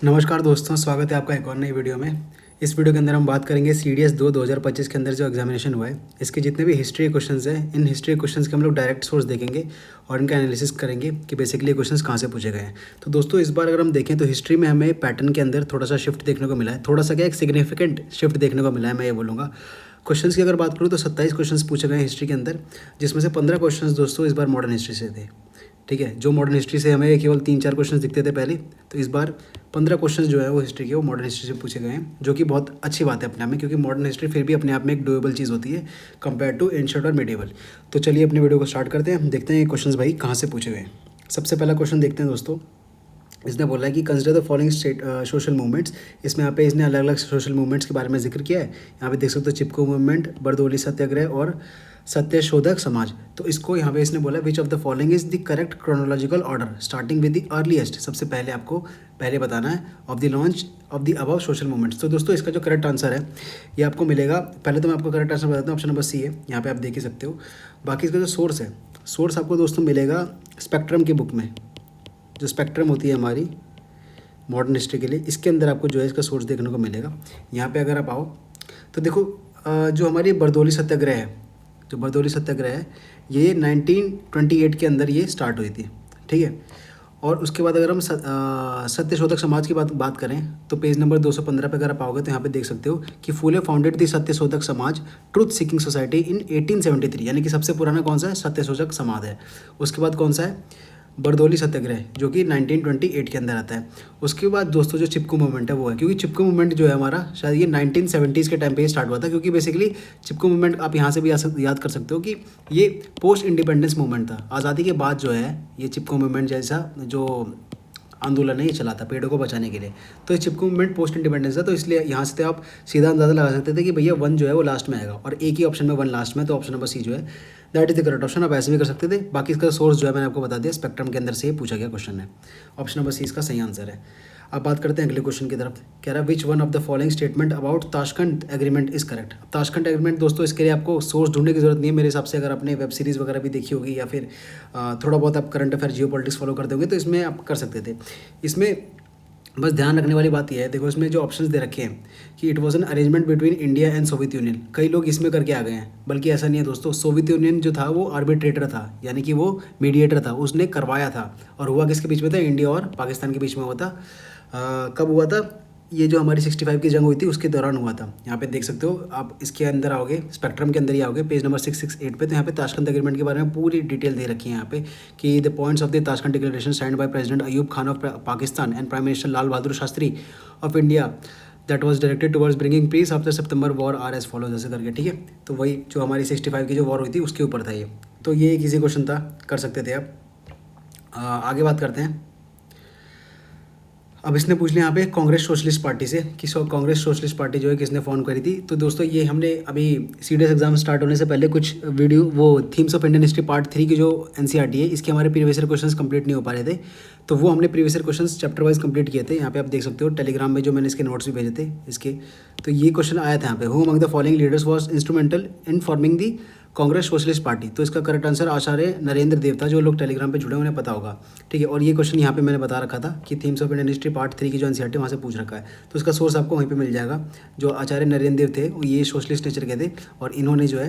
नमस्कार दोस्तों, स्वागत है आपका एक और नई वीडियो में। इस वीडियो के अंदर हम बात करेंगे CDS 2 2025 के अंदर जो एग्जामिनेशन हुआ है, इसके जितने भी हिस्ट्री क्वेश्चंस हैं, इन हिस्ट्री क्वेश्चंस के हम लोग डायरेक्ट सोर्स देखेंगे और इनका एनालिसिस करेंगे कि बेसिकली ये क्वेश्चंस कहाँ से पूछे गए हैं। तो दोस्तों, इस बार अगर हम देखें तो हिस्ट्री में हमें पैटर्न के अंदर थोड़ा सा शिफ्ट देखने को मिला है, थोड़ा सा क्या एक सिग्निफिकेंट शिफ्ट देखने को मिला है, मैं ये बोलूँगा। क्वेश्चंस की अगर बात करूँ तो 27 क्वेश्चंस पूछे गए हैं हिस्ट्री के अंदर, जिसमें से 15 क्वेश्चंस दोस्तों इस बार मॉडर्न हिस्ट्री से थे। ठीक है, जो मॉडर्न हिस्ट्री से हमें केवल 3-4 क्वेश्चंस दिखते थे पहले, तो इस बार 15 क्वेश्चंस जो है वो हिस्ट्री के वो मॉडर्न हिस्ट्री से पूछे गए हैं, जो कि बहुत अच्छी बात है अपने आप में, क्योंकि मॉडर्न हिस्ट्री फिर भी अपने आप में एक डुएबल चीज़ होती है कंपेयर टू एंशिएंट और मिडिवल। तो चलिए अपने वीडियो को स्टार्ट करते हैं, देखते हैं ये क्वेश्चंस भाई कहाँ से पूछे गए हैं। सबसे पहला क्वेश्चन देखते हैं दोस्तों। इसने बोला है कि consider the following social movements. इसमें यहाँ पे इसने अलग अलग सोशल मूवमेंट्स के बारे में जिक्र किया है। यहाँ पे देख सकते हो चिपको मूवमेंट, बरदौली सत्याग्रह और सत्यशोधक समाज। तो इसको यहाँ पे इसने बोला विच of the following is the correct chronological order starting with the earliest. सबसे पहले आपको पहले बताना है of the launch of the above social movements. तो दोस्तों, इसका जो करेक्ट आंसर है ये आपको मिलेगा। पहले तो मैं आपको करेक्ट आंसर बताता हूँ, ऑप्शन नंबर सी है, यहाँ पे आप देख ही सकते हो। बाकी इसका जो सोर्स है, सोर्स आपको दोस्तों मिलेगा स्पेक्ट्रम की बुक में। जो स्पेक्ट्रम होती है हमारी मॉडर्न हिस्ट्री के लिए, इसके अंदर आपको जो है इसका सोर्स देखने को मिलेगा। यहाँ पे अगर आप आओ तो देखो, जो हमारी बरदौली सत्याग्रह है, जो बरदौली सत्याग्रह है ये 1928 के अंदर ये स्टार्ट हुई थी। ठीक है, और उसके बाद अगर हम सत्यशोधक समाज की बात करें तो पेज नंबर 215 पे अगर आप आओगे तो यहाँ पे देख सकते हो कि फूले founded the Satyashodhak Samaj truth seeking society in 1873। यानी कि सबसे पुराना कौन सा है? सत्यशोधक समाज है। उसके बाद कौन सा है? बरदौली सत्याग्रह, जो कि 1928 के अंदर आता है। उसके बाद दोस्तों जो चिपको मूवमेंट है वो है, क्योंकि चिपको मूवमेंट जो है हमारा शायद ये 1970s के टाइम पे स्टार्ट हुआ था, क्योंकि बेसिकली चिपको मूवमेंट आप यहाँ से भी याद कर सकते हो कि ये पोस्ट इंडिपेंडेंस मूवमेंट था। आज़ादी के बाद जो है ये चिपको मूवमेंट जैसा जो आंदोलन है ये चला था पेड़ों को बचाने के लिए। तो ये चिपको मूवमेंट पोस्ट इंडिपेंडेंस है, तो इसलिए यहाँ से तो आप सीधा अंदाज़ा लगा सकते थे कि भैया 1 जो है वो लास्ट में आएगा, और एक ही ऑप्शन में 1 लास्ट में, तो ऑप्शन नंबर सी जो है that is the correct option. आप ऐसे भी कर सकते थे। बाकी इसका सोर्स जो है मैंने आपको बता दिया, स्पेक्ट्रम के अंदर से ये पूछा गया क्वेश्चन है। ऑप्शन नंबर सी इसका सही आंसर है। अब बात करते हैं अगले क्वेश्चन की तरफ। कह रहा है which one of the following statement about Tashkent agreement is correct. Tashkent agreement दोस्तों, इसके लिए आपको सोर्स ढूंढने की जरूरत नहीं है मेरे हिसाब से। अगर आपने वेब सीरीज़ वगैरह भी देखी होगी या फिर थोड़ा बहुत आप करंट अफेयर जियो पॉलिटिक्स फॉलो करते होंगे तो इसमें आप कर सकते थे। इसमें बस ध्यान रखने वाली बात यह है, देखो इसमें जो ऑप्शंस दे रखे हैं कि it was an arrangement between India and Soviet union. कई लोग इसमें करके आ गए हैं, बल्कि ऐसा नहीं है दोस्तों। सोवियत यूनियन जो था वो आर्बिट्रेटर था, यानी कि वो मीडिएटर था, उसने करवाया था। और हुआ किसके बीच में था? इंडिया और पाकिस्तान के बीच में हुआ था। कब हुआ था? ये जो हमारी 65 की जंग हुई थी उसके दौरान हुआ था। यहाँ पे देख सकते हो आप, इसके अंदर आओगे, स्पेक्ट्रम के अंदर ही आओगे, पेज नंबर 668 पे, तो यहाँ पे ताशकंद एग्रीमेंट के बारे में पूरी डिटेल दे रखी है यहाँ पे कि the points of the Tashkent declaration signed by president Ayub Khan of Pakistan and prime minister Lal Bahadur Shastri of India that was directed towards bringing peace after September war are as follows, ऐसे करके। ठीक है, तो वही जो हमारी 65 की जो वॉर हुई थी उसके ऊपर था ये। तो ये एक ईजी क्वेश्चन था, कर सकते थे आप। आगे बात करते हैं। अब इसने पूछ लिया यहाँ पे कांग्रेस सोशलिस्ट पार्टी से कि कांग्रेस सोशलिस्ट पार्टी जो है किसने फॉर्म करी थी। तो दोस्तों, ये हमने अभी सीडीएस एग्जाम स्टार्ट होने से पहले कुछ वीडियो, वो themes of Indian history part 3 की जो एनसीईआरटी है, इसके हमारे प्रीवियस ईयर क्वेश्चंस कंप्लीट नहीं हो पा रहे थे, तो वो हमने previous year questions chapter wise complete किए थे। यहाँ पे आप देख सकते हो टेलीग्राम में जो मैंने इसके नोट्स भी भेजे थे इसके। तो ये क्वेश्चन आया था यहाँ पे, who among the following leaders was instrumental in forming the Congress socialist party. तो इसका करेक्ट आंसर आचार्य नरेंद्र देव था। जो लोग टेलीग्राम पे जुड़े उन्हें पता होगा। ठीक है, और ये क्वेश्चन यहाँ पे मैंने बता रखा था कि themes of Indian history part 3 की जो एनसीईआरटी वहाँ से पूछ रखा है, तो इसका सोर्स आपको वहीं पे मिल जाएगा। जो आचार्य नरेंद्र देव थे वो ये सोशलिस्ट नेचर के थे, और इन्होंने जो है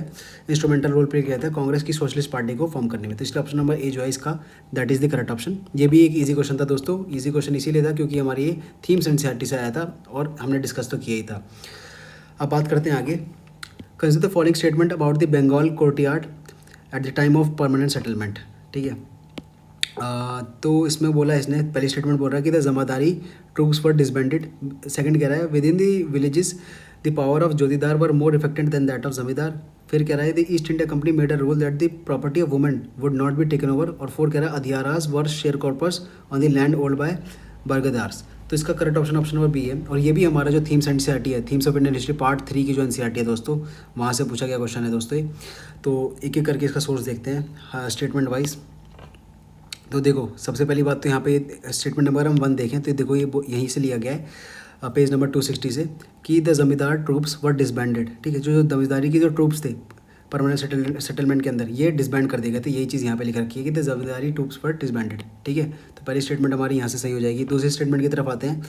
इंस्ट्रूमेंटल रोल प्ले किया था कांग्रेस की सोशलिस्ट पार्टी को फॉर्म करने में। तो इसलिए ऑप्शन नंबर ए जो है इसका that is the correct option. ये भी एक ईजी क्वेश्चन था दोस्तों। ईजी क्वेश्चन इसीलिए था क्योंकि हमारी ये थीम्स एनसीईआरटी से आया था और हमने डिस्कस तो किया ही था। अब बात करते हैं आगे। Consider the following statement about the Bengal courtyard at the time of permanent settlement. ठीक है, तो इसमें बोला, इसने पहली स्टेटमेंट बोल रहा है कि the zamindari troops were disbanded. Second कह रहा है within the villages the power of jotedar were more affected than that of zamindar. फिर कह रहा है the East India Company made a rule that the property of women would not be taken over. और 4 कह रहा है adhiaras were share croppers on the land held by bargadars. तो इसका correct option option number B है। और ये भी हमारा जो थीम्स एनसीईआरटी है, themes of Indian history part 3 की जो एनसीईआरटी है दोस्तों, वहाँ से पूछा गया क्वेश्चन है दोस्तों। तो एक एक करके इसका सोर्स देखते हैं स्टेटमेंट वाइज। तो देखो, सबसे पहली बात तो यहाँ पे स्टेटमेंट नंबर हम 1 देखें तो देखो ये यहीं से लिया गया है पेज नंबर 260 से कि द जमींदार ट्रूप्स वर डिसबैंडेड। ठीक है, जो जमींदारी की जो ट्रूप्स थे परमानेंट सेटलमेंट के अंदर, ये डिसबैंड कर दिए गए थे। यही चीज़ यहाँ पे लिख रखी है कि the zamindari troops were disbanded. ठीक है, तो पहली स्टेटमेंट हमारी यहाँ से सही हो जाएगी। दूसरी स्टेटमेंट की तरफ आते हैं।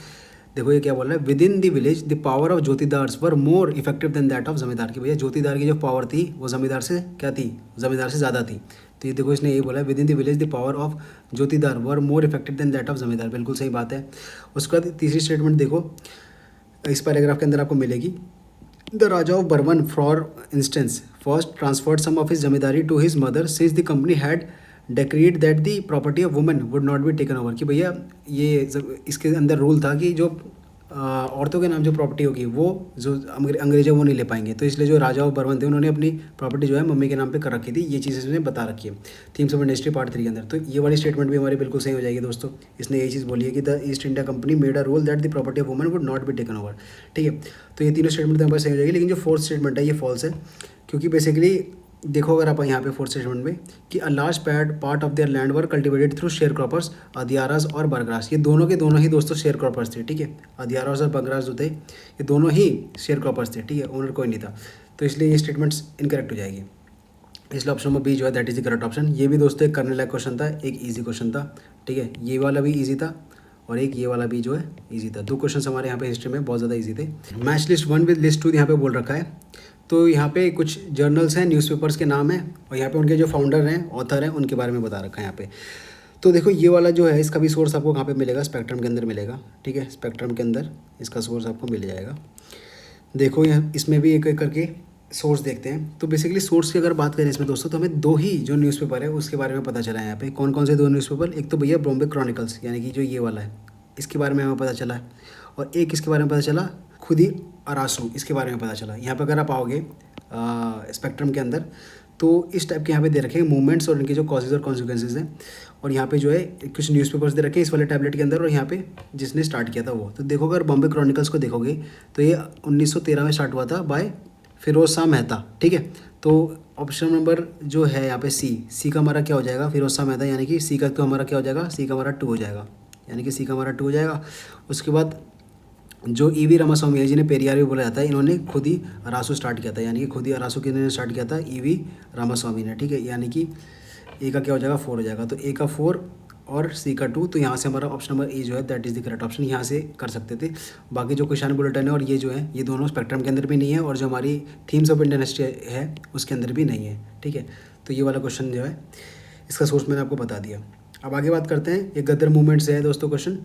देखो ये क्या बोल रहा है, within the village the power of jotedars were more effective than that of zamindar. की भैया जोतीदार की जो पावर थी वो जमींदार से क्या थी, जमींदार से ज़्यादा थी। तो ये देखो इसने ये बोला है, within the village the power of jotedar were more effective than that of zamindar. बिल्कुल सही बात है। उसके बाद तीसरी स्टेटमेंट देखो इस पैराग्राफ के अंदर आपको मिलेगी, the raja of Burdwan for instance first transferred some of his zamindari to his mother since the company had decreed that the property of women would not be taken over. कि भैया ये इसके अंदर रूल था कि जो औरतों के नाम जो प्रॉपर्टी होगी वो जो अंग्रेज है वो नहीं ले पाएंगे। तो इसलिए जो राजा ऑफ बर्मन थे उन्होंने अपनी प्रॉपर्टी जो है मम्मी के नाम पे कर रखी थी। ये चीज़ इसने बता रखी है थीम्स ऑफ इंडस्ट्री पार्ट 3 के अंदर। तो ये वाली स्टेटमेंट भी हमारी बिल्कुल सही हो जाएगी दोस्तों। इसने ये चीज़ बोली है कि the East India Company made a rule that the property of women would not be taken over. ठीक है, तो ये तीनों स्टेटमेंट तो हमारी सही हो जाएगी। लेकिन जो फोर्थ स्टेटमेंट है ये फॉल्स है, क्योंकि बेसिकली देखो अगर आप यहाँ पे फोर्थ स्टेटमेंट में कि a large part of their land were cultivated through share croppers adhiaras और बरग्रास। ये दोनों के दोनों ही दोस्तों शेयर क्रॉपर्स थे। ठीक है, अधियारास और बरग्रास जो थे ये दोनों ही शेयर क्रॉपर्स थे। ठीक है, ओनर कोई नहीं था। तो इसलिए ये स्टेटमेंट्स इनकरेक्ट हो जाएगी। इसलिए ऑप्शन नंबर बी जो है that is the correct option. ये भी दोस्तों एक करने लायक क्वेश्चन था, एक ईजी क्वेश्चन था। ठीक है, ये वाला भी ईजी था और एक ये वाला भी जो है ईजी था। दो क्वेश्चन हमारे यहाँ पे हिस्ट्री में बहुत ज़्यादा ईजी थे। मैच लिस्ट 1 विद लिस्ट 2 यहाँ पे बोल रखा है। तो यहाँ पे कुछ जर्नल्स हैं, न्यूज़पेपर्स के नाम हैं और यहाँ पे उनके जो फाउंडर हैं, ऑथर हैं, उनके बारे में बता रखा है यहाँ पे। तो देखो ये वाला जो है इसका भी सोर्स आपको कहाँ पे मिलेगा, स्पेक्ट्रम के अंदर मिलेगा। ठीक है, स्पेक्ट्रम के अंदर इसका सोर्स आपको मिल जाएगा। देखो यहाँ इसमें भी एक एक करके सोर्स देखते हैं। तो बेसिकली सोर्स की अगर बात करें इसमें दोस्तों, तो हमें दो ही जो न्यूज़पेपर है उसके बारे में पता चला है यहाँ पे। कौन कौन से दो न्यूज़पेपर, एक तो भैया बॉम्बे क्रॉनिकल्स यानी कि जो ये वाला है इसके बारे में हमें पता चला है, और एक इसके बारे में पता चला खुद ही अरासू, इसके बारे में पता चला। यहाँ पर अगर आप आओगे स्पेक्ट्रम के अंदर तो इस टाइप के यहाँ पे दे रखे हैं मूवमेंट्स और इनके जो कॉजेज और कॉन्सिक्वेंसेज हैं। और यहाँ पे जो है कुछ न्यूज़पेपर्स दे रखे हैं इस वाले टैबलेट के अंदर, और यहाँ पे जिसने स्टार्ट किया था वो। तो देखो अगर बॉम्बे क्रॉनिकल्स को देखोगे तो ये 1913 में स्टार्ट हुआ था बाय फिरोज शाह मेहता। ठीक है, तो ऑप्शन नंबर जो है यहाँ पे सी का हमारा क्या हो जाएगा, फिरोज शाह मेहता, यानी कि सी का तो हमारा क्या हो जाएगा, सी का हमारा 2 हो जाएगा, यानी कि सी का हमारा 2 हो जाएगा। उसके बाद जो ईवी रामास्वामी है जिन्हें पेरियार भी बोला जाता है, इन्होंने खुद ही अरासू स्टार्ट किया था, यानी कि खुद ही अरासू किन्होंने स्टार्ट किया था, ईवी रामास्वामी ने। ठीक है, यानी कि ए का क्या हो जाएगा, 4 हो जाएगा। तो ए का 4 और सी का 2। तो यहाँ से हमारा ऑप्शन नंबर ए जो है that is the correct option, यहाँ से कर सकते थे। बाकी जो क्वेश्चन बुलेटिन है और ये जो है ये दोनों स्पेक्ट्रम के अंदर भी नहीं है, और जो हमारी थीम्स ऑफ इंडियन हिस्ट्री है उसके अंदर भी नहीं है। ठीक है, तो ये वाला क्वेश्चन जो है इसका सोर्स मैंने आपको बता दिया। अब आगे बात करते हैं, ये गदर मूवमेंट से है दोस्तों। क्वेश्चन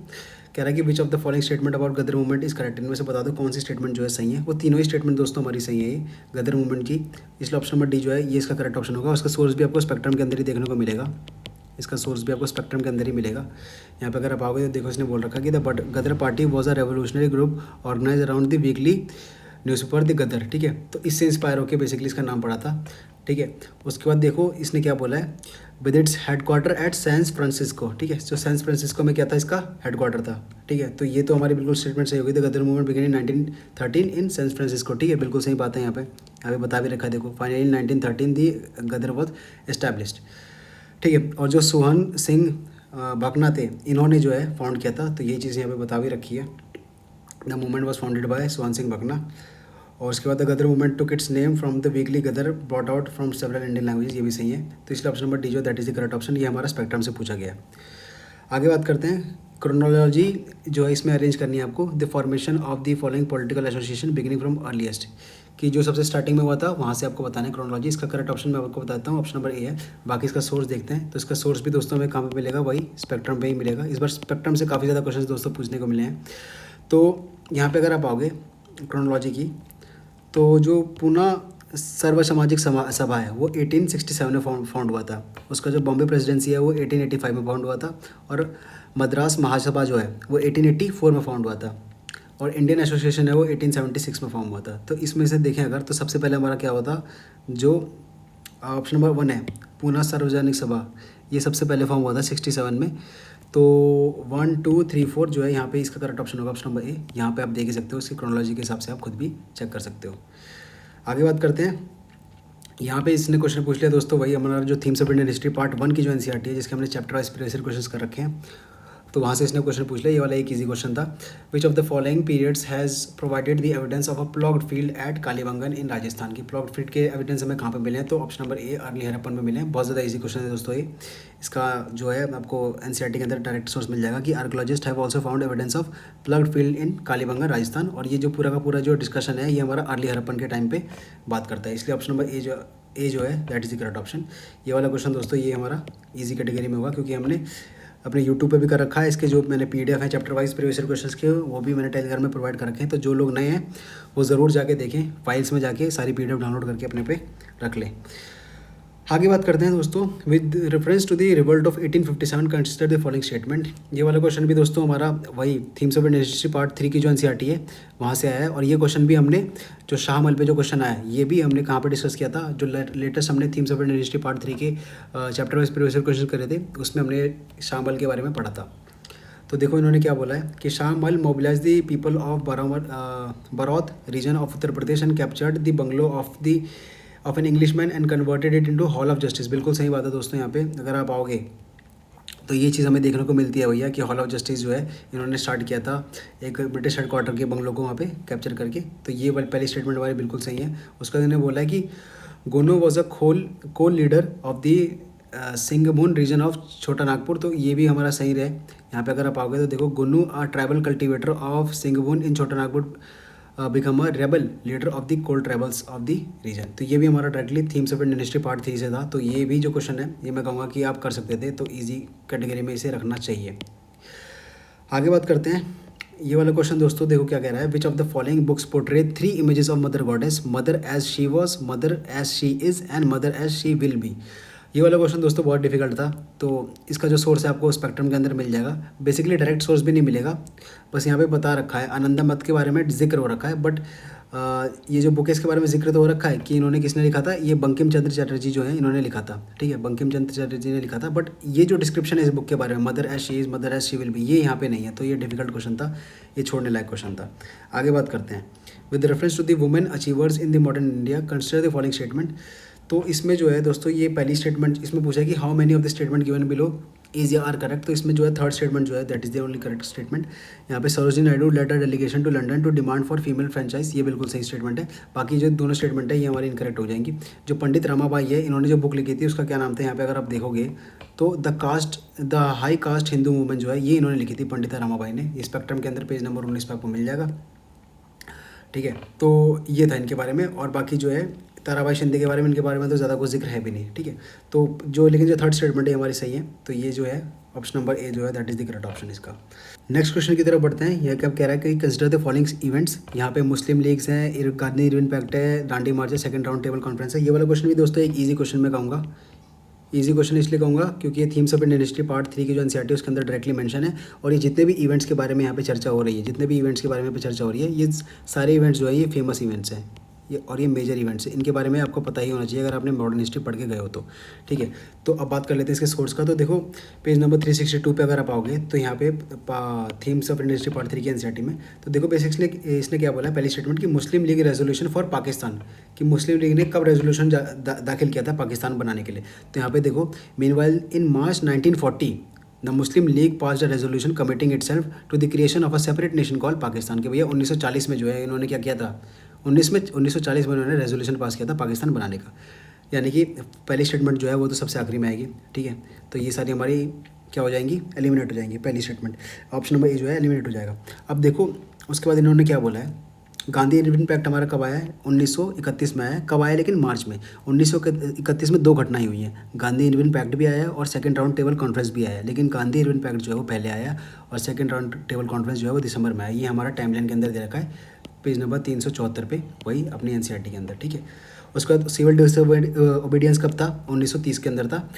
कह रहा है कि which of the following statement about Ghadar movement is correct. इनमें से बता दो कौन सी स्टेटमेंट जो है सही है। वो तीनों ही स्टेटमेंट दोस्तों हमारी सही है ये गदर मूवमेंट की, इसलिए ऑप्शन नंबर डी जो है ये इसका करेक्ट ऑप्शन होगा। उसका सोर्स भी आपको स्पेक्ट्रम के अंदर ही देखने को मिलेगा, इसका सोर्स भी आपको स्पेक्ट्रम के अंदर ही मिलेगा। यहाँ पे अगर आप आओगे तो देखो इसने बोल रखा कि the Ghadar party was a revolutionary group organise around the weekly newspaper the Ghadar. ठीक है, तो इससे इंस्पायर होकर बेसिकली इसका नाम पड़ा था। ठीक है, उसके बाद देखो इसने क्या बोला है, with its headquarter at San Francisco. ठीक है, जो सैन फ्रांसिस्को में क्या था, इसका हेडक्वार्टर था। ठीक है, तो ये तो हमारी बिल्कुल स्टेटमेंट सही होगी। The Ghadar movement begin in 1913 in San Francisco. ठीक है, बिल्कुल सही बात है। यहाँ पे बता भी रखा है, देखो finally in 1913 the Ghadar was established. ठीक है, और जो सोहन सिंह भकना थे इन्होंने जो है फाउंड किया था, तो ये चीज़ यहाँ पे बता भी रखी है। The movement was founded by Sohan Singh Bhakna. और उसके बाद the Ghadar movement took its name from the weekly Ghadar brought out from several Indian language. ये भी सही है, तो इसलिए ऑप्शन नंबर डी जो that is the correct option, ये हमारा स्पेक्ट्रम से पूछा गया। आगे बात करते हैं, क्रोनोलॉजी जो है इसमें अरेंज करनी है आपको। The formation of the following political association beginning from earliest, कि जो सबसे स्टार्टिंग में हुआ था वहाँ से आपको बताना है क्रोनोलॉजी। इसका करेक्ट ऑप्शन मैं आपको बताता हूँ, ऑप्शन नंबर ए है। बाकी इसका सोर्स देखते हैं, तो इसका सोर्स भी दोस्तों हमें कहाँ पे मिलेगा, वही स्पेक्ट्रम पे ही मिलेगा। इस बार स्पेक्ट्रम से काफ़ी ज़्यादा क्वेश्चन दोस्तों पूछने को मिले हैं। तो यहाँ पे अगर आप आओगे क्रोनोलॉजी की, तो जो पूना सर्व सामाजिक सभा है वो 1867 में फाउंड हुआ था। उसका जो बॉम्बे प्रेसिडेंसी है वो 1885 में फाउंड हुआ था, और मद्रास महासभा जो है वो 1884 में फाउंड हुआ था, और इंडियन एसोसिएशन है वो 1876 में फॉर्म हुआ था। तो इसमें से देखें अगर, तो सबसे पहले हमारा क्या हुआ था, जो ऑप्शन नंबर 1 है पूना सार्वजनिक सभा, ये सबसे पहले फॉर्म हुआ था 67 में। तो 1 2 3 4 जो है यहाँ पे इसका करेक्ट ऑप्शन होगा ऑप्शन नंबर ए। यहाँ पे आप देख ही सकते हो, इसकी क्रोनोलॉजी के हिसाब से आप खुद भी चेक कर सकते हो। आगे बात करते हैं, यहाँ पे इसने क्वेश्चन पूछ लिया दोस्तों, वही हमारा जो themes of Indian history part 1 की जो एनसीईआरटी है, जिसके हमने चैप्टर वाइज प्रीवियस क्वेश्चंस कर रखे हैं। तो वहाँ से इसने क्वेश्चन पूछ लिया। ये वाला एक ईजी क्वेश्चन था। Which of the following periods has provided the evidence of a ploughed field at Kalibangan in Rajasthan की प्लॉग्ड फील्ड के एविडेंस हमें कहाँ पे मिले हैं? तो ऑप्शन नंबर ए अर्ली हड़प्पन में मिले हैं। बहुत ज़्यादा ईजी क्वेश्चन है दोस्तों ये। इसका जो है आपको एनसीईआरटी के अंदर डायरेक्ट सोर्स मिल जाएगा कि archaeologist have also found evidence of ploughed field in Kalibangan Rajasthan. और ये जो पूरा का पूरा जो डिस्कशन है ये हमारा अर्ली हड़प्पन के टाइम पे बात करता है, इसलिए ऑप्शन नंबर ए जो है that is the correct option. ये वाला क्वेश्चन दोस्तों ये हमारा ईजी कैटेगरी में होगा, क्योंकि हमने अपने यूट्यूब पे भी कर रखा है। इसके जो मैंने पीडीएफ है chapter wise previous year questions के, वो भी मैंने टेलीग्राम में प्रोवाइड कर रखे हैं। तो जो लोग नए हैं वो ज़रूर जाके देखें, फाइल्स में जाके सारी पीडीएफ डाउनलोड करके अपने पे रख लें। आगे बात करते हैं दोस्तों। With reference to the revolt of 1857 consider the following statement. ये वाला क्वेश्चन भी दोस्तों हमारा वही themes of Indian history part 3 की जो एनसीईआरटी है वहाँ से आया है। और ये क्वेश्चन भी हमने जो शाहमहल पे जो क्वेश्चन आया ये भी हमने कहाँ पे डिस्कस किया था, जो लेटेस्ट हमने themes of Indian history part 3 के chapter wise previous year question करे थे, उसमें हमने शाहमहल के बारे में पढ़ा था। तो देखो इन्होंने क्या बोला है कि Shahmal mobilise the people of Baraut region of Uttar Pradesh and captured the bungalow of an Englishman and converted it into hall of justice. बिल्कुल सही बात है दोस्तों। यहाँ पे अगर आप आओगे तो ये चीज़ हमें देखने को मिलती है भैया कि हॉल ऑफ जस्टिस जो है इन्होंने स्टार्ट किया था एक ब्रिटिश हेडक्वार्टर के बंगलों को वहाँ पे कैप्चर करके। तो ये पहली स्टेटमेंट हमारी बिल्कुल सही है। उसका इन्होंने बोला है कि Gonoo was a Kol leader of the Singhbhum region of Chota Nagpur. तो ये भी हमारा सही रहे। यहाँ पे अगर आप आओगे तो देखो Gonu a tribal cultivator of Singhbhum in Chhota Nagpur become a rebel leader of the Kol tribals of the region. तो ये भी हमारा directly themes of Indian history part 3 से था। तो ये भी जो क्वेश्चन है ये मैं कहूँगा कि आप कर सकते थे, तो इजी कैटेगरी में इसे रखना चाहिए। आगे बात करते हैं। ये वाला क्वेश्चन दोस्तों देखो क्या कह रहा है। Which of the following books portray 3 images of mother goddess, mother as she was, mother as she is and mother as she will be. ये वाला क्वेश्चन दोस्तों बहुत डिफिकल्ट था। तो इसका जो सोर्स है आपको स्पेक्ट्रम के अंदर मिल जाएगा। बेसिकली डायरेक्ट सोर्स भी नहीं मिलेगा, बस यहाँ पे बता रखा है आनंदा मत के बारे में जिक्र हो रखा है। बट ये जो बुक है इसके बारे में जिक्र तो हो रखा है कि इन्होंने किसने लिखा था, ये बंकिम चंद्र चटर्जी जो है इन्होंने लिखा था। ठीक है, बंकिम चंद्र चटर्जी ने लिखा था। बट ये जो डिस्क्रिप्शन है इस बुक के बारे में, mother as she is, mother as she will be, ये यहाँ पे नहीं है। तो ये डिफिकल्ट क्वेश्चन था, ये छोड़ने लायक क्वेश्चन था। आगे बात करते हैं। With reference to the women achievers in the modern India consider the following statement. तो इसमें जो है दोस्तों ये पहली स्टेटमेंट इसमें पूछा है कि how many of the statement given below is या आर करेक्ट। तो इसमें जो है थर्ड स्टेटमेंट जो है that is the only correct statement. यहाँ पे Sarojini Naidu led a delegation to London to demand for female franchise, ये बिल्कुल सही स्टेटमेंट है। बाकी जो दोनों स्टेटमेंट है ये हमारी इनकरेक्ट हो जाएंगी। जो पंडित रमाबाई है इन्होंने जो बुक लिखी थी उसका क्या नाम था, यहाँ पे अगर आप देखोगे तो the high cast Hindu movement जो है ये इन्होंने लिखी थी पंडित रमाबाई ने। ये स्पेक्ट्रम के अंदर पेज नंबर 19 पर आपको मिल जाएगा। ठीक है, तो ये था इनके बारे में। और बाकी जो है ताराबाई शिंदे के बारे में, इनके बारे में तो ज़्यादा कुछ जिक्र है भी नहीं। ठीक है, तो जो लेकिन जो थर्ड स्टेटमेंट है हमारी सही है। तो ये जो है ऑप्शन नंबर ए जो है that is the correct option इसका। नेक्स्ट क्वेश्चन की तरफ बढ़ते हैं। यह क्या कह रहा है कि कंसिडर द फॉलोइंग इवेंट्स। यहाँ पे मुस्लिम लीग्स हैं, गांधी इरविन पैक्ट है, दांडी मार्च है, सेकंड राउंड टेबल कॉन्फ्रेंस है। ये वाला क्वेश्चन भी दोस्तों एक ईजी क्वेश्चन में कहूँगा। ईजी क्वेश्चन इसलिए कहूँगा क्योंकि ये themes of Indian history part 3 की जो एनसीईआरटी है उसके अंदर डायरेक्टली मेंशन है। और ये जितने भी इवेंट्स के बारे में यहाँ पे चर्चा हो रही है, जितने भी इवेंट्स के बारे में चर्चा हो रही है, ये सारे इवेंट्स जो है ये फेमस इवेंट्स हैं और ये मेजर इवेंट्स हैं। इनके बारे में आपको पता ही होना चाहिए अगर आपने मॉडर्न हिस्ट्री पढ़ के गए हो तो। ठीक है, तो अब बात कर लेते हैं इसके सोर्स का। तो देखो पेज नंबर 362 पे अगर आप आओगे तो यहाँ पे themes of Indian history part 3 की एनसीईआरटी में तो देखो बेसिकली इसने क्या बोला है, पहली स्टेटमेंट कि मुस्लिम लीग रेजोल्यूशन फॉर पाकिस्तान, कि मुस्लिम लीग ने कब रेजोल्यूशन दाखिल किया था पाकिस्तान बनाने के लिए। तो यहाँ पे देखो meanwhile in March 1940 the Muslim League passed a resolution committing itself to the creation of a separate nation called Pakistan. के भैया 1940 में जो है इन्होंने क्या किया था, 1940 में उन्होंने रेजोल्यूशन पास किया था पाकिस्तान बनाने का। यानी कि पहली स्टेटमेंट जो है वो तो सबसे आखिरी में आएगी। ठीक है, तो ये सारी हमारी क्या हो जाएंगी, एलिमिनेट हो जाएंगी। पहली स्टेटमेंट ऑप्शन नंबर ए जो है एलिमिनेट हो जाएगा। अब देखो उसके बाद इन्होंने क्या बोला है, गांधी इरविन पैक्ट हमारा कब आया है, 1931 में आया है। कब आया लेकिन मार्च में। 1931 में दो घटनाएं हुई हैं, गांधी इरविन पैक्ट भी आया है और सेकंड राउंड टेबल कॉन्फ्रेंस भी आया है। लेकिन गांधी इरविन पैक्ट जो है वो पहले आया और सेकंड राउंड टेबल कॉन्फ्रेंस जो है वो दिसंबर में आया। ये हमारा टाइमलाइन के अंदर दे रखा है पेज नंबर 374 पे, वही अपनी एनसीईआरटी के अंदर। ठीक है, उसके बाद सिविल डिसोबीडियंस कब था, 1930 के अंदर था।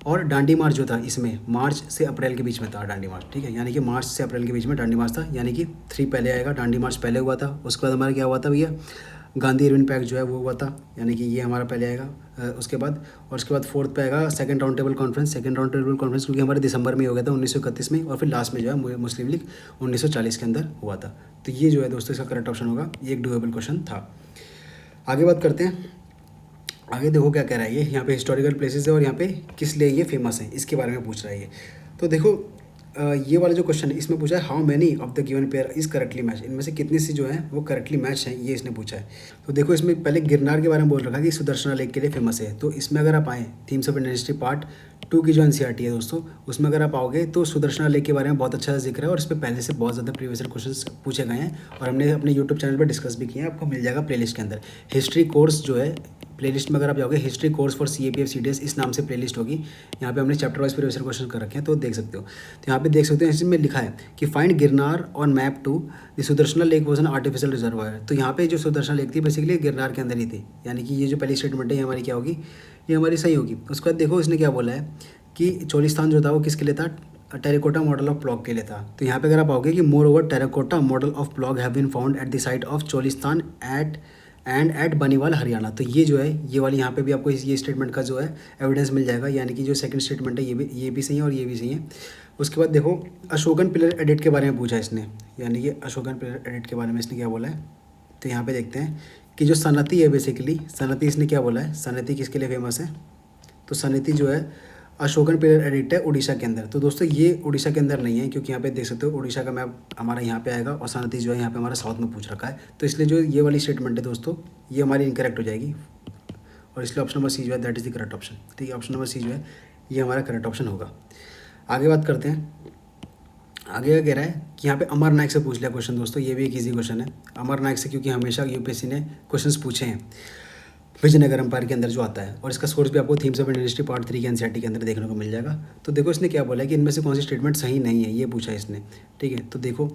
और डांडी मार्च जो था इसमें मार्च से अप्रैल के बीच में था डांडी मार्च। ठीक है, यानी कि मार्च से अप्रैल के बीच में डांडी मार्च था, यानी कि 3 पहले आएगा, डांडी मार्च पहले हुआ था। उसके बाद हमारा क्या हुआ था भैया, गांधी इरविन पैक्ट जो है वो हुआ था, यानी कि ये हमारा पहले आएगा। उसके बाद फोर्थ पे आएगा second round table conference. Second round table conference क्योंकि हमारे दिसंबर में हो गया था 1931 में, और फिर लास्ट में जो है मुस्लिम लीग 1940 के अंदर हुआ था। तो ये जो है दोस्तों इसका करेक्ट ऑप्शन होगा, ये एक डुएबल क्वेश्चन था। आगे बात करते हैं। आगे देखो क्या कह रहा है ये, यहाँ पे हिस्टोरिकल प्लेसेस है और यहाँ पे किस लिए ये फेमस है इसके बारे में पूछ रहा है ये। तो देखो ये वाला जो क्वेश्चन है इसमें पूछा है how many of the given pair is correctly match, इनमें से कितनी सी जो है वो करेक्टली मैच है, ये इसने पूछा है। तो देखो इसमें पहले गिरनार के बारे में बोल रखा है कि सुदर्शना लेक के लिए फेमस है। तो इसमें अगर आप आएँ themes of Indian history part 2 की जो एनसीईआरटी है दोस्तों, उसमें अगर आप आओगे तो सुदर्शना लेक के बारे में बहुत अच्छा जिक्र है और इस पर पहले से बहुत ज़्यादा प्रीवियस क्वेश्चन पूछे गए हैं और हमने अपने यूट्यूब चैनल पर डिस्कस भी किए हैं, आपको मिल जाएगा प्लेलिस्ट के अंदर। हिस्ट्री कोर्स जो है प्लेलिस्ट में अगर आप जाओगे history course for CAPF CDS इस नाम से प्लेलिस्ट होगी, यहाँ पे हमने चैप्टर वाइज प्रीवियस क्वेश्चन कर रखे हैं तो देख सकते हो। तो यहाँ पे देख सकते हो इसमें लिखा है कि find Girnar on map to the Sudarshana lake was an artificial reservoir. तो यहाँ पे जो सुदर्शना लेक थी बेसिकली गिरनार के अंदर ही थी, यानी कि ये जो पहली स्टेटमेंट है ये हमारी क्या होगी, ये हमारी सही होगी। उसके बाद देखो इसने क्या बोला है कि चोलिस्तान जो था वो किसके लिए था, टेराकोटा मॉडल ऑफ ब्लॉक के लिए था। तो यहाँ पे अगर आप आओगे कि moreover terracotta model of block have been found at the site of Cholistan at Banawali Haryana. तो ये जो है ये वाली यहाँ पे भी आपको ये स्टेटमेंट का जो है एविडेंस मिल जाएगा, यानी कि जो सेकंड स्टेटमेंट है ये भी सही है और ये भी सही है। उसके बाद देखो अशोकन पिलर एडिट के बारे में पूछा इसने, यानी कि अशोकन पिलर एडिट के बारे में इसने क्या बोला है। तो यहाँ पे देखते हैं कि जो सनती है बेसिकली, सनती इसने क्या बोला है, सनती किसके लिए फेमस है, तो सनती जो है अशोकन पिलर एडिक्ट है उड़ीसा के अंदर। तो दोस्तों ये उड़ीसा के अंदर नहीं है, क्योंकि यहाँ पे देख सकते हो उड़ीसा का मैप हमारा यहाँ पे आएगा और सनती जो है यहाँ पे हमारा साउथ में पूछ रखा है। तो इसलिए जो ये वाली स्टेटमेंट है दोस्तों ये हमारी इनकरेक्ट हो जाएगी और इसलिए ऑप्शन नंबर सी जो है that is the correct option. ठीक है, ऑप्शन नंबर सी जो है ये हमारा करेक्ट ऑप्शन होगा। आगे बात करते हैं, आगे क्या कह रहा है कि यहाँ पे अमर नायक से पूछ लिया क्वेश्चन दोस्तों, ये भी एक ईजी क्वेश्चन है अमर नायक से, क्योंकि हमेशा यूपीएससी ने क्वेश्चंस पूछे हैं विजयनगर एम्पायर के अंदर जो आता है, और इसका सोर्स भी आपको themes of Indian history part 3 के एनसीईआरटी के अंदर देखने को मिल जाएगा। तो देखो इसने क्या बोला है कि इनमें से कौन सी स्टेटमेंट सही नहीं है, ये पूछा है इसने। ठीक है, तो देखो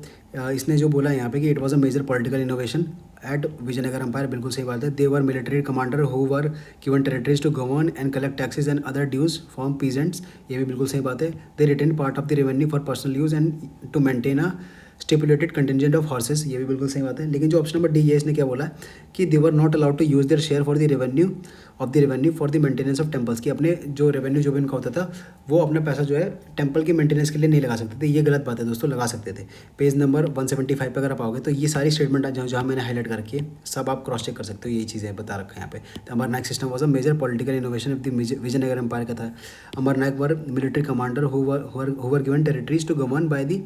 इसने जो बोला है यहाँ पे कि it was a major political innovation at Vijayanagar empire, बिल्कुल सही बात है। They were military commander who were given territories to govern and collect taxes and other dues from peasants, ये भी बिल्कुल सही बात है। They retain part of the revenue for personal use and to maintain a stipulated contingent of horses, ये भी बिल्कुल सही बात है। लेकिन जो ऑप्शन नंबर डी है इसने क्या बोला कि they were not allowed to use their share for the revenue for the maintenance of temples, की अपने जो रेवेन्यू जो भी इनका होता था वो अपना पैसा जो है टेम्पल की मेंटेनेंस के लिए नहीं लगा सकते थे। ये गलत बात है दोस्तों, लगा सकते थे। पेज नंबर 175 पे अगर आप आओगे तो ये सारी स्टेटमेंट जहाँ मैंने हाईलाइट कर रखी है सब आप क्रॉस चेक कर सकते हो, यही चीज़ें बता रखा है यहाँ पे। तो Amar Nayak system was a major political innovation of the Vijayanagar empire का था। Amar Nayak were military commander who were given territories to govern by the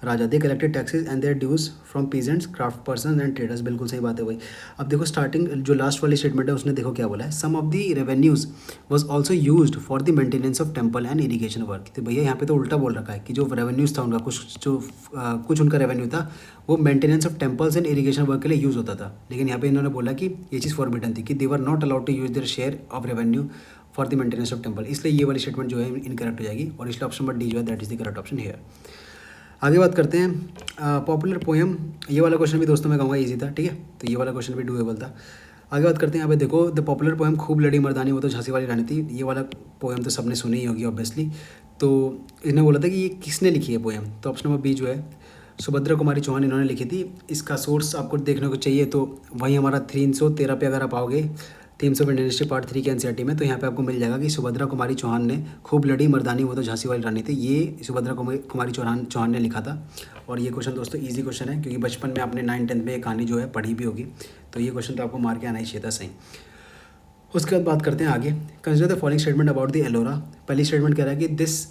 raja, they collected taxes and their dues from peasants craft person and traders, बिल्कुल सही बात है भाई। अब देखो starting जो लास्ट वाली स्टेटमेंट है उसने देखो क्या बोला है, some of the revenues was also used for the maintenance of temple and irrigation work. तो भैया यहाँ पे तो उल्टा बोल रखा है कि जो रेवेन्यूज था उनका कुछ उनका रेवेन्यू था वो maintenance of temples and irrigation work के लिए यूज़ होता था। लेकिन यहाँ पे इन्होंने बोला कि ये चीज़ फॉरबिडन थी कि they were not allowed to use their share of revenue for the maintenance of temple, इसलिए ये वाली स्टेटमेंट जो है इनकरेक्ट हो जाएगी और इसलिए ऑप्शन नंबर डी जो है that is the correct option here. आगे बात करते हैं पॉपुलर पोएम, ये वाला क्वेश्चन भी दोस्तों मैं कहूँगा इजी था। ठीक है, तो ये वाला क्वेश्चन भी डूएबल था। आगे बात करते हैं, यहाँ पे देखो द पॉपुलर पोएम खूब लड़ी मर्दानी वो तो झांसी वाली रानी थी, ये वाला पोएम तो सबने सुनी ही होगी ऑब्वियसली। तो इन्हें बोला था कि ये किसने लिखी है पोएम, तो ऑप्शन नंबर बी जो है सुभद्रा कुमारी चौहान इन्होंने लिखी थी। इसका सोर्स आपको देखने को चाहिए तो वहीं हमारा 313 पे अगर आप आओगे themes of Indian history part 3 के एनसीईआरटी में, तो यहाँ पे आपको मिल जाएगा कि सुभद्रा कुमारी चौहान ने खूब लड़ी मर्दानी वो तो झांसी वाली रानी थी, ये सुभद्रा कुमारी चौहान ने लिखा था। और ये क्वेश्चन दोस्तों इजी क्वेश्चन है, क्योंकि बचपन में आपने 9-10 में ये कहानी जो है पढ़ी भी होगी, तो ये क्वेश्चन तो आपको मार के आना ही चाहिए था सही। उसके बाद बात करते हैं आगे, consider the following statement about the Ellora. पहली स्टेटमेंट कह रहा है कि this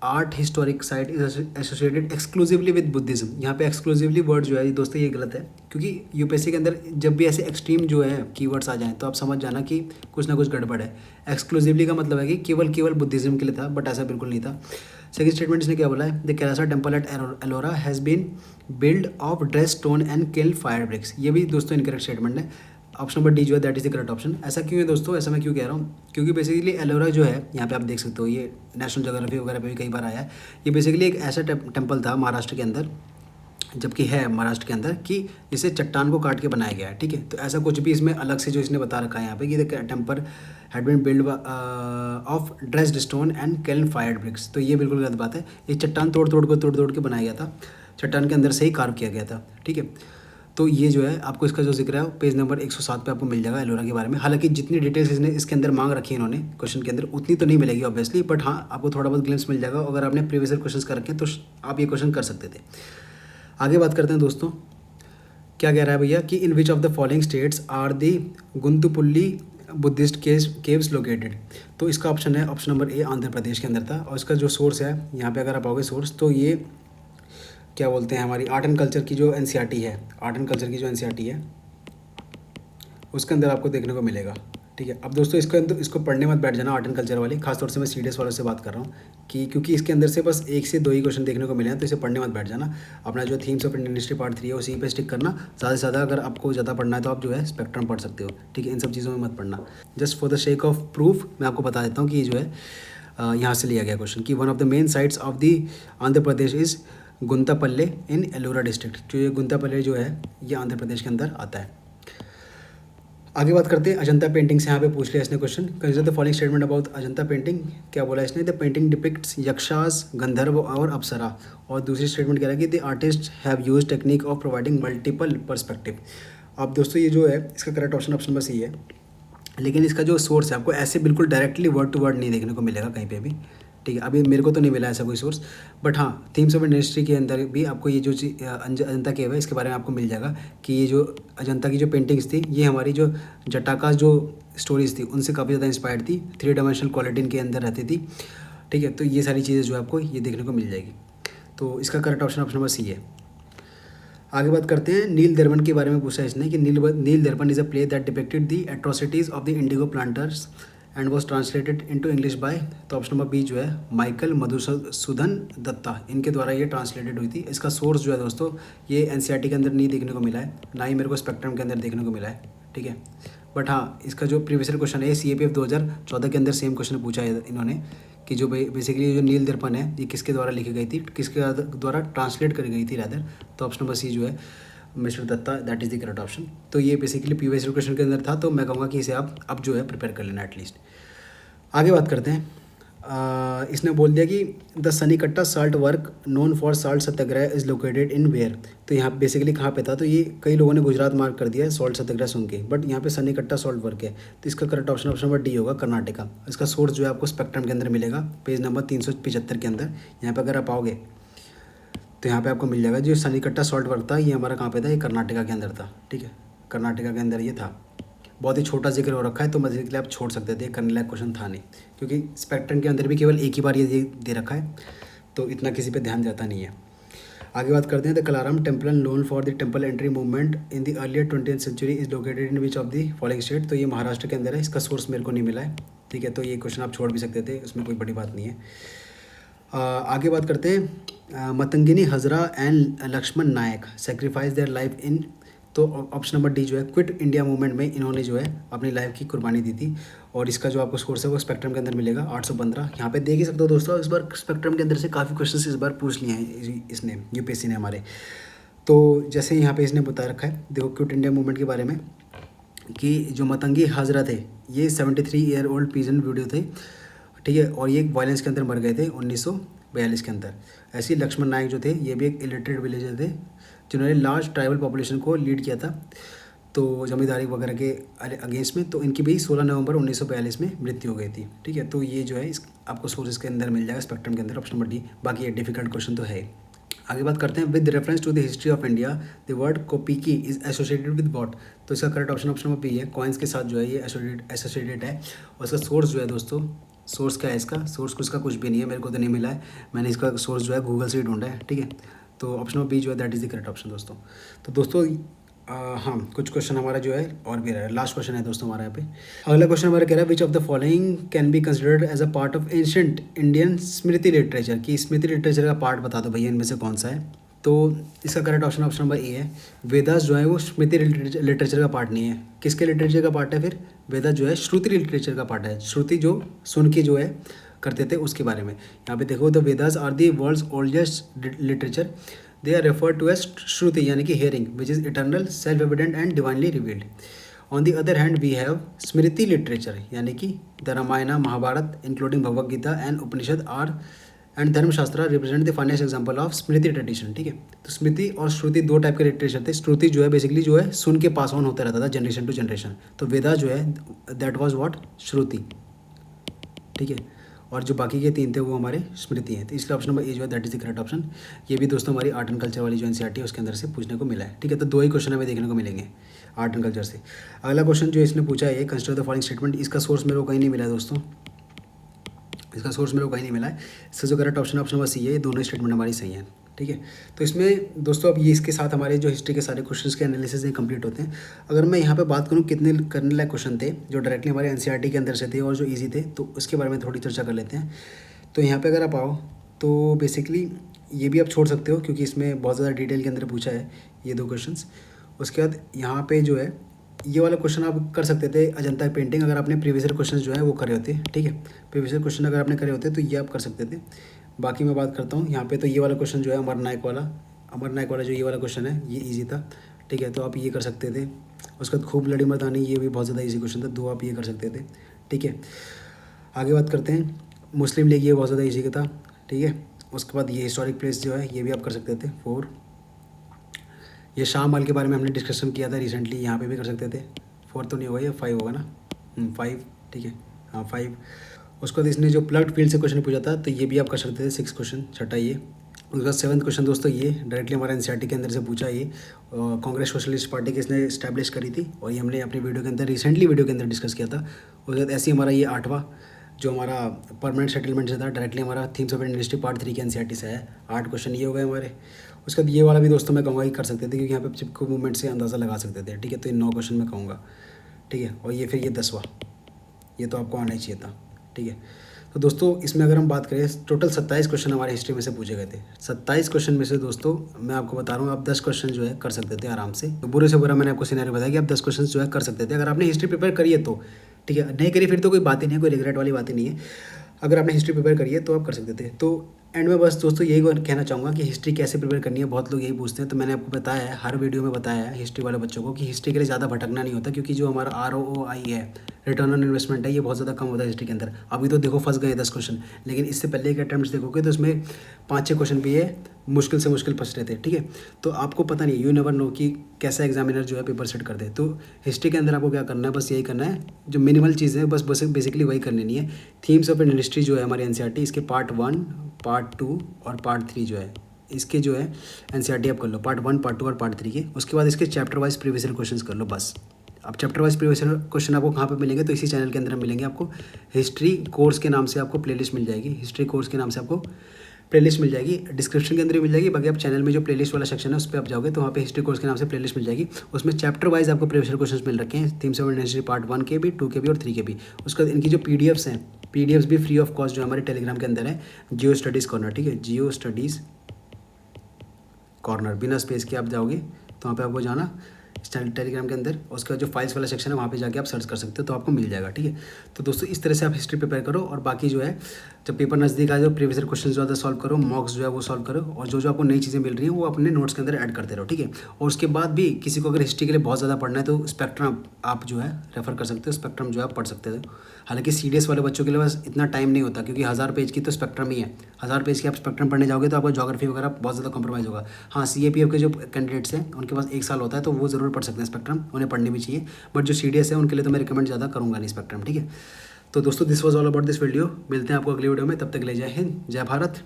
art historic site is associated exclusively with Buddhism. यहाँ पे एक्सक्लूसिवली वर्ड जो है दोस्तों ये गलत है, क्योंकि यूपीएससी के अंदर जब भी ऐसे एक्सट्रीम जो है कीवर्ड्स आ जाएं तो आप समझ जाना कि कुछ ना कुछ गड़बड़ है। एक्सक्लूसिवली का मतलब है कि केवल बुद्धिज्म के लिए था, बट ऐसा बिल्कुल नहीं था। सेकंड स्टेटमेंट इसने क्या बोला है, the Kailasa temple at Ellora has been build of dress stone and killed fire bricks, ये भी दोस्तों इनकरेक्ट स्टेटमेंट है। ऑप्शन नंबर डी जो है that is the correct option. ऐसा क्यों है दोस्तों, ऐसा मैं क्यों कह रहा हूँ, क्योंकि बेसिकली एलोरा जो है यहाँ पे आप देख सकते हो, ये नेशनल ज्योग्राफी वगैरह पे भी कई बार आया है। ये बेसिकली एक ऐसा टेम्पल था महाराष्ट्र के अंदर, जबकि है महाराष्ट्र के अंदर, कि जिसे चट्टान को काट के बनाया गया है। ठीक है, तो ऐसा कुछ भी इसमें अलग से जो इसने बता रखा है यहाँ पे कि the temple had been build of dressed stone and killed fired bricks, तो ये बिल्कुल गलत बात है। ये चट्टान तोड़ तोड़ के बनाया गया था, चट्टान के अंदर से ही कार्व किया गया था। ठीक है, तो ये जो है आपको इसका जो जिक्र है पेज नंबर 107 पे आपको मिल जाएगा एलोरा के बारे में। हालांकि जितनी डिटेल्स इसके अंदर मांग रखी है इन्होंने क्वेश्चन के अंदर उतनी तो नहीं मिलेगी ऑब्वियसली, बट हाँ आपको थोड़ा बहुत ग्लिम्स मिल जाएगा। अगर आपने प्रीवियस क्वेश्चन कर रखे हैं तो आप ये क्वेश्चन कर सकते थे। आगे बात करते हैं दोस्तों, क्या कह रहा है भैया कि in which of the following states are the Guntupalli Buddhist caves located? तो इसका ऑप्शन है option number A, Andhra Pradesh के अंदर था। और इसका जो सोर्स है यहाँ पे अगर आप आओगे सोर्स, तो ये क्या बोलते हैं, हमारी आर्ट एंड कल्चर की जो एनसीईआरटी है, आर्ट एंड कल्चर की जो एनसीईआरटी है उसके अंदर आपको देखने को मिलेगा। ठीक है, अब दोस्तों इसको पढ़ने मत बैठ जाना, आर्ट एंड कल्चर वाली, खासतौर से मैं सीडीएस वालों से बात कर रहा हूँ कि क्योंकि इसके अंदर से बस 1 से 2 ही क्वेश्चन देखने को मिले हैं, तो इसे पढ़ने मत बैठ जाना। अपना जो themes of Indian history part 3 है उसी पे स्टिक करना। ज़्यादा से ज़्यादा अगर आपको ज़्यादा पढ़ना है तो आप जो है स्पेक्ट्रम पढ़ सकते हो। ठीक है, इन सब चीज़ों में मत पढ़ना। Just for the shake of proof मैं आपको बता देता हूँ कि ये जो है यहाँ से लिया गया क्वेश्चन कि one of the main sites of the Andhra Pradesh is Guntapalle in Ellora district. जो ये गुंतापल्ले जो है ये आंध्र प्रदेश के अंदर आता है। आगे बात करते हैं अजंता पेंटिंग से। यहाँ पे पूछ लिया इसने question, consider the following statement about Ajanta painting. क्या बोला इसने? द पेंटिंग डिपिक्ट्स यक्षास, गंधर्व और अप्सरा। और दूसरी स्टेटमेंट कह रहा है कि the artist have use technique of providing multiple perspective. अब दोस्तों ये जो है इसका correct option option number C है, लेकिन इसका जो सोर्स है आपको ऐसे बिल्कुल डायरेक्टली वर्ड टू वर्ड नहीं देखने को मिलेगा कहीं पे भी। ठीक है, अभी मेरे को तो नहीं मिला ऐसा कोई सोर्स, बट हाँ थीम्स ऑफ इंडस्ट्री के अंदर भी आपको ये जो अजंता केव है इसके बारे में आपको मिल जाएगा कि ये जो अजंता की जो पेंटिंग्स थी ये हमारी जो जटाका जो स्टोरीज थी उनसे काफ़ी ज़्यादा इंस्पायर्ड थी, 3 डायमेंशनल क्वालिटी इनके अंदर रहती थी। ठीक है, तो ये सारी चीज़ें जो है आपको ये देखने को मिल जाएगी। तो इसका correct option option number C है। आगे बात करते हैं नील दर्पण के बारे में पूछा है इसने कि नील दर्पण is a play that depicted the atrocities of the Indigo planters and was translated into English by, तो ऑप्शन नंबर बी जो है माइकल मधुसूदन दत्ता, इनके द्वारा ये ट्रांसलेटेड हुई थी। इसका सोर्स जो है दोस्तों ये एनसीईआरटी के अंदर नहीं देखने को मिला है, ना ही मेरे को स्पेक्ट्रम के अंदर देखने को मिला है। ठीक है, बट हाँ इसका जो प्रीवियस क्वेश्चन है CAPF 2014 के अंदर सेम क्वेश्चन पूछा है इन्होंने कि जो बेसिकली जो नील दर्पण है ये किसके द्वारा लिखी गई थी, किसके द्वारा ट्रांसलेट करी गई थी रादर, तो ऑप्शन नंबर सी जो है mister Dutta, that is the correct option. तो ये बेसिकली प्रीवियस क्वेश्चन के अंदर था, तो मैं कहूँगा कि इसे आप अब जो है प्रिपेयर कर लेना एटलीस्ट। आगे बात करते हैं, इसने बोल दिया कि the Sanikatta salt work known for salt satyagraha is located in where. तो यहाँ बेसिकली कहाँ पे था, तो ये कई लोगों ने गुजरात मार्क कर दिया है सॉल्ट सत्याग्रह सुन के, बट यहाँ पे सनीकट्टा सॉल्ट वर्क है, तो इसका correct option option number D होगा, कर्नाटका। इसका सोर्स जो है आपको स्पेक्ट्रम के अंदर मिलेगा, पेज नंबर 375 के अंदर। यहाँ पर अगर आप आओगे तो यहाँ पे आपको मिल जाएगा जो सनीकट्टा सॉल्ट वर्क था ये हमारा कहाँ पे था, ये कर्नाटका के अंदर था। ठीक है, कर्नाटका के अंदर ये था। बहुत ही छोटा जिक्र हो रखा है, तो मजे के लिए आप छोड़ सकते थे, करने लायक क्वेश्चन था नहीं, क्योंकि स्पेक्ट्रम के अंदर भी केवल एक ही बार ये दे रखा है, तो इतना किसी पे ध्यान देता नहीं है। आगे बात करते हैं the Kalaram temple known for the temple entry movement in the earlier 20th century is located in which of the following state. तो ये महाराष्ट्र के अंदर है, इसका सोर्स मेरे को नहीं मिला है। ठीक है, तो ये क्वेश्चन आप छोड़ भी सकते थे, उसमें कोई बड़ी बात नहीं है। आगे बात करते हैं Matangini Hazra and Lakshman Nayak sacrifice their life in, तो ऑप्शन नंबर डी जो है क्विट इंडिया मूवमेंट में इन्होंने जो है अपनी लाइफ की कुर्बानी दी थी। और इसका जो आपको स्कोर है वो स्पेक्ट्रम के अंदर मिलेगा 815। यहाँ पे देख ही सकते हो दोस्तों, इस बार स्पेक्ट्रम के अंदर से काफ़ी क्वेश्चन इस बार पूछ लिए हैं इसने, यूपीएससी ने हमारे। तो जैसे यहाँ पे इसने बता रखा है, देखो क्विट इंडिया मूवमेंट के बारे में कि जो मतंगी हाजरा थे ये 73 ईयर ओल्ड पीजन वीडियो थे। ठीक है, और ये वायलेंस के अंदर मर गए थे 1942 के अंदर। ऐसे ही लक्ष्मण नायक जो थे ये भी एक इलिटरेट विलेजर थे जिन्होंने लार्ज ट्राइबल पॉपुलेशन को लीड किया था, तो जमींदारी वगैरह के अगेंस्ट में। तो इनकी भी 16 नवंबर 1942 में मृत्यु हो गई थी। ठीक है, तो ये जो है आपको सोर्सेज के अंदर मिल जाएगा स्पेक्ट्रम के अंदर, ऑप्शन नंबर डी। बाकी ये डिफिकल्ट क्वेश्चन तो है। आगे बात करते हैं with reference to the history of India the word kopiki is associated with what. तो इसका correct option option number B है, कॉइन्स के साथ जो है ये एसोसिएटेड है। और इसका सोर्स जो है दोस्तों, सोर्स क्या है इसका, सोर्स इसका कुछ भी नहीं है, मेरे को तो नहीं मिला है, मैंने इसका सोर्स जो है गूगल से ही ढूंढा है। ठीक है, तो ऑप्शन नंबर बी जो है that is the correct option दोस्तों। तो दोस्तों हाँ कुछ क्वेश्चन हमारा जो है और भी रहा है, लास्ट क्वेश्चन है दोस्तों हमारा यहाँ पे। अगला क्वेश्चन हमारा कह रहा है which of the following can be considered as a part of ancient Indian smriti literature. की स्मृति लिटरेचर का पार्ट बता दो भैया इनमें से कौन सा है। तो इसका करेक्ट ऑप्शन ऑप्शन नंबर ए है। वेदास जो है वो स्मृति लिटरेचर का पार्ट नहीं है, किसके लिटरेचर का पार्ट है फिर, वेदास जो है श्रुति लिटरेचर का पार्ट है। श्रुति जो सुन के जो है करते थे उसके बारे में। यहाँ पे देखो the Vedas are the world's oldest literature, they are referred to as shruti यानी कि hearing which is eternal self evident and divinely revealed. On the other hand we have smriti literature यानी कि the Ramayana Mahabharata including Bhagavad Gita and Upanishad are and Dharmashastra represent the finest example of smriti tradition. ठीक है, तो स्मृति और श्रुति दो type के लिटरेचर थे। श्रुति जो है बेसिकली जो है सुन के पास ऑन होता रहता था जनरेशन टू जनरेशन, तो वेदा जो है दैट वाज व्हाट, श्रुति। ठीक है, और जो बाकी के 3 थे वो हमारे स्मृति हैं। तो इसलिए ऑप्शन नंबर ए जो है that is the correct option. ये भी दोस्तों हमारी आर्ट एंड कल्चर वाली जो एनसीईआरटी है उसके अंदर से पूछने को मिला है। ठीक है, तो 2 ही क्वेश्चन हमें देखने को मिलेंगे आर्ट एंड कल्चर से। अगला क्वेश्चन जो इसने पूछा है कंसिडर द फॉलोइंग स्टेटमेंट, इसका सोर्स मेरे को कहीं नहीं मिला है दोस्तों, इसका सोर्स मेरे को कहीं नहीं मिला है। इसका जो correct option option number C है, ये दोनों स्टेटमेंट हमारी सही हैं। ठीक है, तो इसमें दोस्तों अब ये इसके साथ हमारे जो हिस्ट्री के सारे क्वेश्चंस के एनालिसिस कंप्लीट होते हैं। अगर मैं यहाँ पे बात करूँ कितने करने लायक क्वेश्चन थे जो डायरेक्टली हमारे एनसीईआरटी के अंदर से थे और जो ईजी थे, तो उसके बारे में थोड़ी चर्चा कर लेते हैं। तो यहाँ पर अगर आप आओ तो बेसिकली ये भी आप छोड़ सकते हो क्योंकि इसमें बहुत ज़्यादा डिटेल के अंदर पूछा है ये 2 क्वेश्चन। उसके बाद यहाँ पर जो है ये वाला क्वेश्चन आप कर सकते थे अजंता पेंटिंग, अगर आपने प्रीवियस ईयर क्वेश्चन जो है वो करे होते। ठीक है, प्रीवियस ईयर क्वेश्चन अगर आपने करे होते तो ये आप कर सकते थे। बाकी मैं बात करता हूँ यहाँ पे, तो ये वाला क्वेश्चन जो है अमर नायक वाला जो ये वाला क्वेश्चन है ये इजी था। ठीक है, तो आप ये कर सकते थे। उसके बाद खूब लड़ी मर्दानी, ये भी बहुत ज़्यादा ईजी क्वेश्चन था, 2 आप ये कर सकते थे। ठीक है, आगे बात करते हैं मुस्लिम लीग, ये बहुत ज़्यादा ईजी का था। ठीक है, उसके बाद ये हिस्टोरिक प्लेस जो है ये भी आप कर सकते थे 4। ये शाह महल के बारे में हमने डिस्कशन किया था रिसेंटली, यहाँ पे भी कर सकते थे। 4 तो नहीं होगा, ये 5 होगा ना, 5। ठीक है, हाँ 5। उसके बाद इसने जो प्लग्ड फील्ड से क्वेश्चन पूछा था तो ये भी आप कर सकते थे 6 क्वेश्चन, छठा ये। उसके बाद 7th क्वेश्चन दोस्तों ये डायरेक्टली हमारे एनसीईआरटी के अंदर से पूछा। ये कांग्रेस सोशलिस्ट पार्टी की इसने इस्टेब्लिश करी थी और ये हमने अपनी वीडियो के अंदर रिसेंटली वीडियो के अंदर डिस्कस किया था। उसके बाद ऐसे ही हमारा ये 8वां जो हमारा परमानेंट सेटलमेंट से था डायरेक्टली हमारा themes of Indian history part 3 के एनसीईआरटी से है। 8 क्वेश्चन ये हो गए हमारे। उसके बाद ये वाला भी दोस्तों मैं कहूँगा कि कर सकते थे क्योंकि यहाँ पे चिपको मूवमेंट से अंदाज़ा लगा सकते थे। ठीक है, तो ये 9 क्वेश्चन मैं कहूँगा। ठीक है, और ये फिर ये 10वां, ये तो आपको आना ही चाहिए था। ठीक है, तो दोस्तों इसमें अगर हम बात करें टोटल 27 क्वेश्चन हमारे हिस्ट्री में से पूछे गए थे। 27 क्वेश्चन में से दोस्तों मैं आपको बता रहा हूँ आप 10 क्वेश्चन जो है कर सकते थे आराम से। तो बुरे से बुरा मैंने आपको सिनेरियो बताया कि आप 10 क्वेश्चन जो है कर सकते थे अगर आपने हिस्ट्री प्रिपेयर करी है तो। ठीक है, नहीं करी फिर तो कोई बात ही नहीं है, कोई रिग्रेट वाली बात ही नहीं है। अगर आपने हिस्ट्री प्रिपेयर करी है तो आप कर सकते थे। तो एंड में बस दोस्तों यही कहना चाहूँगा कि हिस्ट्री कैसे प्रिपेयर करनी है, बहुत लोग यही पूछते हैं। तो मैंने आपको बताया है, हर वीडियो में बताया है हिस्ट्री वाले बच्चों को कि हिस्ट्री के लिए ज़्यादा भटकना नहीं होता क्योंकि जो हमारा ROI है, रिटर्न ऑन इन्वेस्टमेंट है, ये बहुत ज़्यादा कम होता है हिस्ट्री के अंदर। अभी तो देखो फंस गए 10 क्वेश्चन, लेकिन इससे पहले एक अटैम्प्ट देखोगे तो उसमें 5-6 क्वेश्चन भी है मुश्किल से मुश्किल फंस रहे थे। ठीक है, तो आपको पता नहीं, यू नेवर नो कि कैसा एग्जामिनर जो है पेपर सेट कर दे। तो हिस्ट्री के अंदर आपको क्या करना है, बस यही करना है, जो मिनिमल चीज़ें हैं बस बेसिकली वही करनी नहीं है। थीम्स ऑफ इंडियन हिस्ट्री जो है हमारी एनसीईआरटी, इसके पार्ट 1, पार्ट 2 और पार्ट 3 जो है इसके जो है एनसीईआरटी आप कर लो, पार्ट 1, पार्ट 2 और पार्ट 3 के। उसके बाद इसके chapter wise previous year questions कर लो बस। अब chapter wise previous year question आपको कहाँ पे मिलेंगे, तो इसी चैनल के अंदर मिलेंगे आपको। हिस्ट्री कोर्स के नाम से आपको प्लेलिस्ट मिल जाएगी, हिस्ट्री कोर्स के नाम से आपको प्लेलिस्ट मिल जाएगी, डिस्क्रिप्शन के अंदर ही मिल जाएगी। बाकी आप चैनल में जो प्लेलिस्ट वाला सेक्शन है उस पर आप जाओगे तो वहाँ पे हिस्ट्री कोर्स के नाम से प्लेलिस्ट मिल जाएगी। उसमें चैप्टर वाइज आपको प्रीवियस ईयर क्वेश्चंस मिल रखे हैं, themes of Indian history part 1 के भी, 2 के भी और 3 के भी। उसके बाद इनकी जो PDFs हैं, PDFs भी फ्री ऑफ कॉस्ट जो हमारे टेलीग्राम के अंदर है, जियो स्टडीज़ कॉर्नर। ठीक है, जियो स्टडीज़ कॉर्नर, बिना स्पेस के आप जाओगे तो वहाँ पे आपको जाना इस टेलीग्राम के अंदर, उसका जो फाइल्स वाला सेक्शन है वहाँ पे जाके आप सर्च कर सकते हो तो आपको मिल जाएगा। ठीक है, तो दोस्तों इस तरह से आप हिस्ट्री प्रिपेयर करो और बाकी जो है जब पेपर नज़दीक आए तो प्रीवियस ईयर क्वेश्चन ज़्यादा सॉल्व करो, मॉक्स जो है वो सॉल्व करो और जो आपको नई चीज़ें मिल रही हैं वो अपने नोट्स के अंदर ऐड करते रहो। ठीक है, और उसके बाद भी किसी को अगर हिस्ट्री के लिए बहुत ज़्यादा पढ़ना है तो स्पेक्ट्रम आप जो है रेफर कर सकते हो, स्पेक्ट्रम जो है आप पढ़ सकते हो। हालांकि CDS वाले बच्चों के लिए बस इतना टाइम नहीं होता क्योंकि 1000 पेज की तो स्पेक्ट्रम ही है। 1000 पेज की आप स्पेक्ट्रम पढ़ने जाओगे तो आपको ज्योग्राफी वगैरह बहुत ज़्यादा कॉम्प्रोमाइज़ होगा। हाँ, CAPF के जो कैंडिडेट्स हैं उनके पास 1 साल होता है तो वो ज़रूर पढ़ सकते हैं स्पेक्ट्रम, उन्हें पढ़नी भी चाहिए। बट जो CDS है उनके लिए तो मैं रिकमेंड ज़्यादा करूँगा नहीं स्पेक्ट्रम। ठीक है, तो दोस्तों this was all about this video. मिलते हैं आपको अगली वीडियो में, तब तक ले जय हिंद, जय भारत।